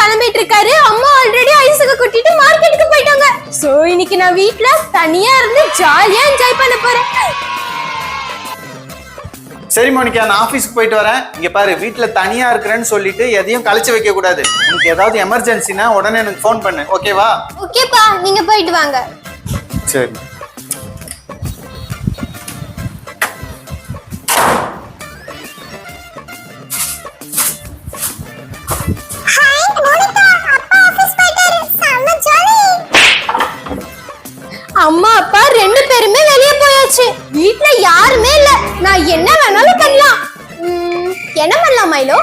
கிளம்பிட்டு இருக்காரு. அம்மா ஆல்ரெடி ஐஸுக்கு கூட்டிட்டு மார்க்கெட்டுக்கு போயிட்டாங்க. சோ இன்னைக்கு நான் வீட்ல தனியா இருந்து ஜாலியா என்ஜாய் பண்ண போறேன். சரி மோனிகா, நான் ஆபீஸ்க்கு போயிட்டு வரேன். இங்க பாரு, வீட்டுல தனியா இருக்கிறேன்னு சொல்லிட்டு எதையும் கழிச்சு வைக்க கூடாது. உனக்கு ஏதாவது எமர்ஜென்சினா உடனே எனக்கு ஃபோன் பண்ணு, ஓகேவா? ஓகேப்பா, நீங்க போயிட்டு வாங்க. சரி. அம்மா அப்பா ரெண்டு பேருமே வெளியே போயாச்சு. வீட்ல யாருமே இல்ல. நான் என்ன வேணாலும் பண்ணலாம். என்ன பண்ணலாம் மைலோ?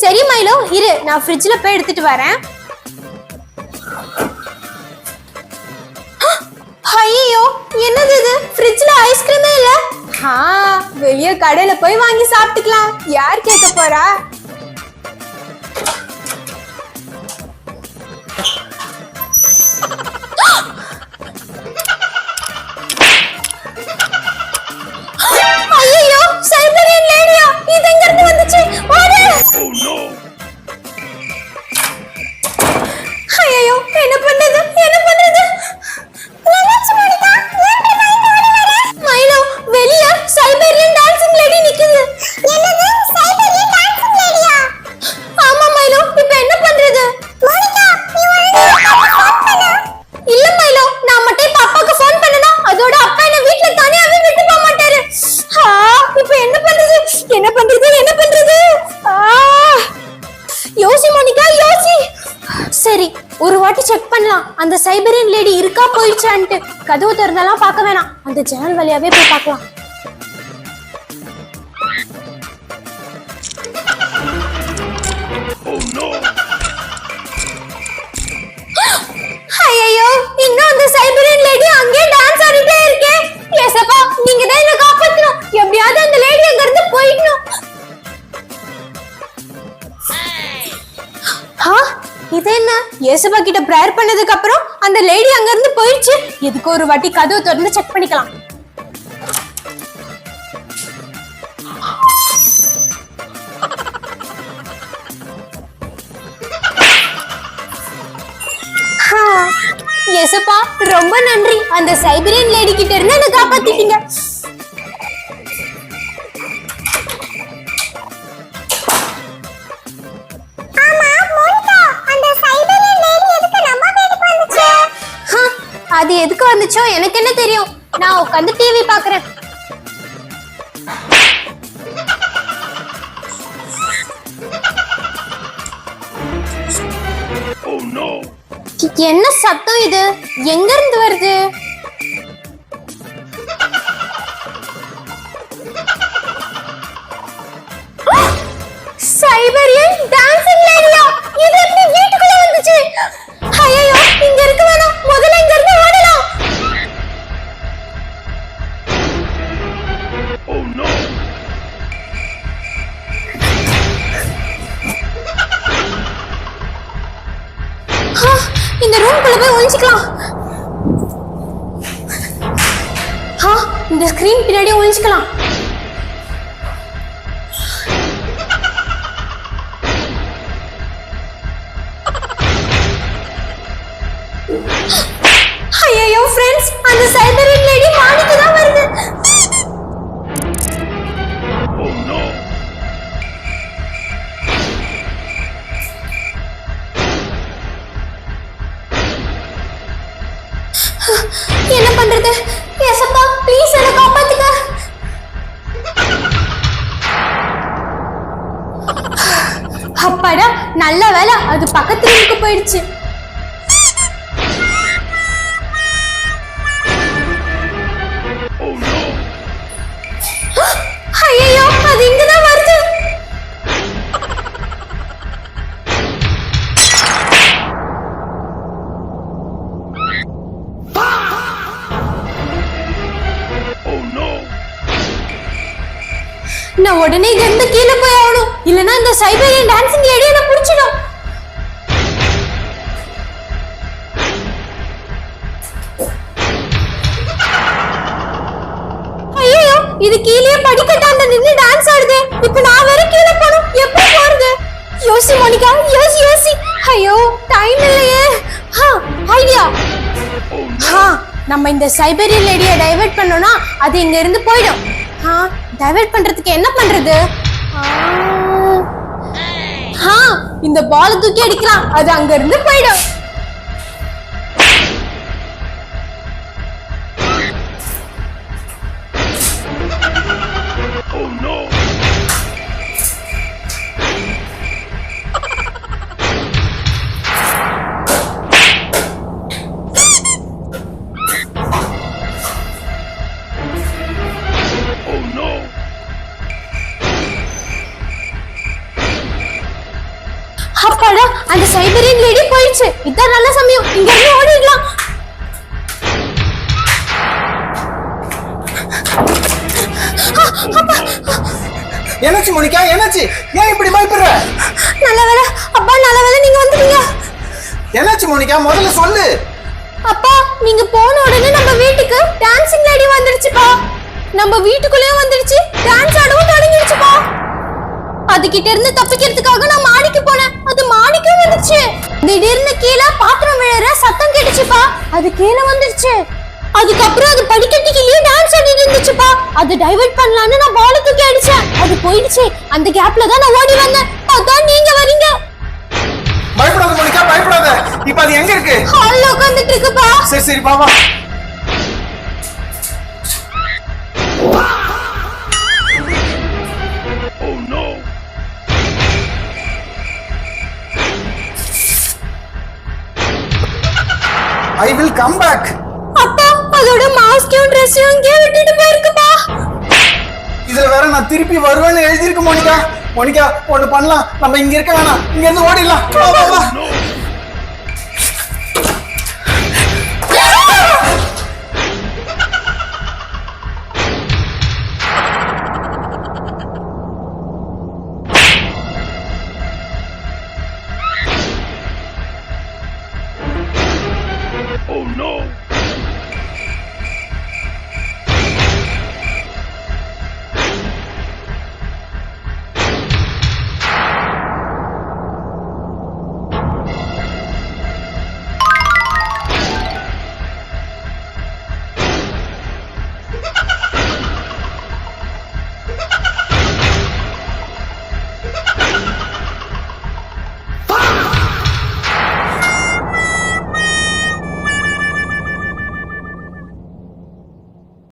சரி மைலோ, இரு, நான் ஃப்ரிட்ஜ்ல போய் எடுத்துட்டு வரேன். ஐயோ, என்னது இது? ஃப்ரிட்ஜ்ல ஐஸ்கிரீமே இல்ல. வெளியே கடையில போய் வாங்கி சாப்பிட்டுக்கலாம். யார் கேட்க போறா? ஐயோ, சைபரியன் லேடியா, இது எங்க இருந்து வந்துச்சு? ஓடு! ஐயோ, என்ன பண்றது? என்ன பண்றது? மைலோ, வெளிய சைபரியன் டான்சிங் லேடி நிக்குது. என்னது? சைபரியன் டான்சிங் லேடியா? ஆமா மைலோ, இப்போ என்ன பண்றது? மோனிகா, நீ ஃபோன் பண்ணு. இல்ல மைலோ, நான் மட்டும் இப்ப அப்பாக்கு ஃபோன் பண்ணனா அதோட அப்பா என்ன வீட்ல தனியாவே விட்டு போக மாட்டாரு. இப்போ என்ன பண்றது? என்ன பண்றது? என்ன பண்றது? யோசி மோனிகா, யோசி. சரி, ஒரு வாட்டி செக் பண்ணலாம். அந்த சைபரியன் லேடி இருக்கா போயிடுச்சான்ட்டு. கதவு திறந்தாலாம் பார்க்க வேணாம், அந்த ஜன்னல் வழியாவே போய் பார்க்கலாம். ஐயோ, இன்னும் அந்த சைபரியன் லேடி அங்கே டான்ஸ் ஆடிட்டே இருக்கே. ஏசப்பா, நீங்க தான் என்ன காப்பாத்தணும். எப்படியாவது அந்த லேடி அங்க இருந்து போயிடணும். இது என்ன? ஏசப்பா கிட்ட பிரேயர் பண்ணதுக்கு அப்புறம் அந்த லேடி அங்க இருந்து போயிடுச்சு. எதுக்கு ஒரு வாட்டி கதவு திறந்து செக் பண்ணிக்கலாம். ஏசப்பா, ரொம்ப நன்றி. அந்த சைபரியன் லேடி கிட்ட இருந்து என்ன காப்பாத்திட்டீங்க. அது எதுக்கு வந்துச்சோ எனக்கு என்ன தெரியும். நான் உட்கார்ந்து டிவி பாக்குறேன். என்ன சத்தம் இது? எங்க இருந்து வருது? சைபரியன் டான்சிங் லேடியா? இது எப்படி வீட்டுக்குள்ள வந்துச்சு? ஐயோ, இங்க இருக்க வேணாம். முதல்ல இங்க இருந்து ஓடலாம். இந்த ரூம்குள்ள போய் ஒளிஞ்சிக்கலாம். இந்த ஸ்கிரீன் பின்னாடி ஒளிஞ்சிக்கலாம். ஐயோ ஃப்ரெண்ட்ஸ், அந்த சைபரியன் லேடி மாடிக்கு தான் வருது. என்ன பண்றது? ஏசப்பா, ப்ளீஸ் என்ன காப்பாத்துங்க. அப்பாடா, நல்ல வேளை அது பக்கத்து ரூமுக்கு போயிடுச்சு. ஐயோ, அது இங்கதான் வருது. நான் உடனே இங்க கீழே போய் ஆகணும். இல்லனா இந்த சைபரியன் டான்சிங் லேடி என்ன புடிச்சிடும். ஐயோ, இது கீழே படிக்கட்டாண்ட நின்னு டான்ஸ் ஆடுதே. இப்போ நான் வேற கீழே போணும். யோசி மோனிகா, யோசி. ஐயோ டைம் இல்லையே. ஐடியா. நம்ம இந்த சைபீரியன் லேடியை டைவர்ட் பண்ணோம்னா அது இங்க இருந்து போயிடும். டைவர்ட் பண்றதுக்கு என்ன பண்றது? இந்த பால் தூக்கி அடிக்கலாம், அது அங்க இருந்து போயிடும். அப்பாடா, அந்த சைபீரியன் லேடி போயிடுச்சு. இதான் நல்ல சமயம், இங்க இருந்து ஓடிடலாம். என்னாச்சு மோனிகா, என்னாச்சு? ஏன் இப்படி பயப்படுற? நல்ல வேளை அப்பா, நல்ல வேளை நீங்க வந்துட்டீங்க. என்னாச்சு மோனிகா, முதல்ல சொல்லு. அப்பா, நீங்க போன உடனே நம்ம வீட்டுக்கு டான்சிங் லேடி வந்துருச்சுப்பா. நம்ம வீட்டுக்குள்ளேயே வந்துருச்சு, டான்ஸ் ஆடவும் தொடங்கிடுச்சுப்பா. அதுகிட்ட இருந்து தப்பிக்கிறதுக்காக நான் மாடிக்கு போனேன், அது மாடிக்கும் வந்துருச்சு. திடீர்னு கீழே பாத்திரம் விழுற சத்தம் கேட்டுச்சுப்பா, அது கீழே வந்துருச்சு. அதுக்கப்புறம் அது படிக்கட்டுக்குள்ளேயே டான்ஸ் ஆடிட்டு இருந்துச்சுப்பா. அது டைவர்ட் பண்ணலான்னு நான் பால் தூக்கி அடிச்சேன், அது போயிடுச்சு. அந்த கேப்ல தான் நான் ஓடி வந்தேன், அதான் நீங்க வரீங்க. பயப்படாத மோனிகா, பயப்படாத. இப்ப அது எங்க இருக்கு? ஹால்ல உட்கார்ந்துட்டு இருக்குப்பா. சரி பாவா. I will come back. அப்பா, அதோட மாஸ்கையும் ட்ரெஸ்ஸையும் இங்கே விட்டுட்டு போயிருக்குப்பா. இதுல வேற நான் திருப்பி வருவேன்னு எழுதிருக்கு மோனிகா. மோனிகா, ஒண்ணு பண்ணலாம், நம்ம இங்க இருக்க வேணாம், இங்க இருந்து ஓடிடலாம். வா வா வா.